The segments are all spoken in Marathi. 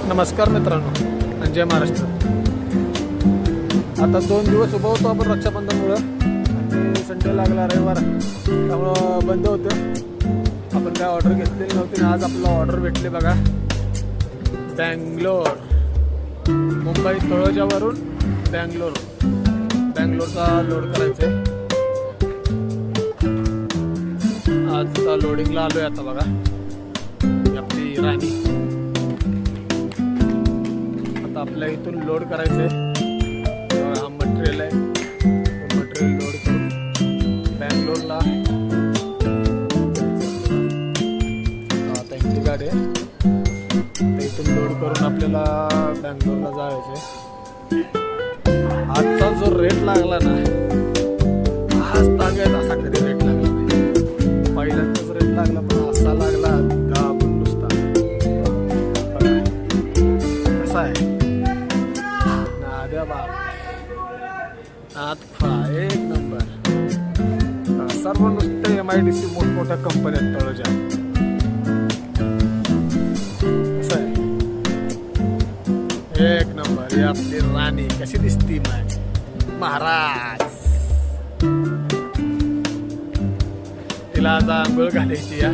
नमस्कार मित्रांनो आणि जय महाराष्ट्र. आता 2 दिवस उभं होतो आपण रक्षाबंधनमुळं आणि संडे लागला रविवार, त्यामुळं बंद होतं. आपण काय ऑर्डर घेतलेली नव्हती ना, आज आपल्याला ऑर्डर भेटली बघा. बँगलोर, मुंबई तळोजावरून बँगलोरचा लोड करायचं आहे. आज लोडिंगला आलोय आता बघा. आपली राणी आता आपल्या इथून लोड करायचंय. हा मटेरियल आहे, मटेरियल लोड करून बँगलोरला. त्यांची गाडी आहे, इथून लोड करून आपल्याला बँगलोरला जायचंय. आजचा जो रेट लागला ना, आज तागायत असा कधी रेट लागला नाही. पहिल्यांदाच रेट लागला, पण असा लागला आपण नुसता. कसा आहे नाद्या बाप, एक नंबर. सर्व नुसते MIDC मोठमोठ्या कंपन्या तळोजा. कसं आहे, एक नंबर. ही आपली राणी कशी दिसती महाराज. तिला आता आंघोळ घालायची या.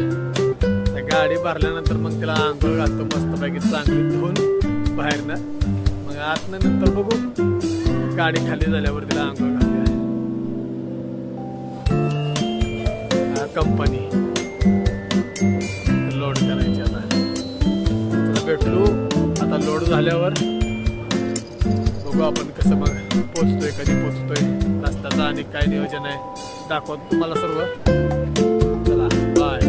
गाडी भरल्यानंतर मग तिला आंघोळ घालतो मस्तपैकी, चांगली धुवून बाहेरनं. मग आतनं नंतर बघू, गाडी खाली झाल्यावर तिला आंघोळ घालते. कंपनी लोड करायची. आता तुला भेटलो आता लोड झाल्यावर बघू आपण कसं मग पोचतोय, कधी पोचतोय, रस्त्याचं आणि काय नियोजन आहे दाखवतो तुम्हाला सर्व. चला बाय.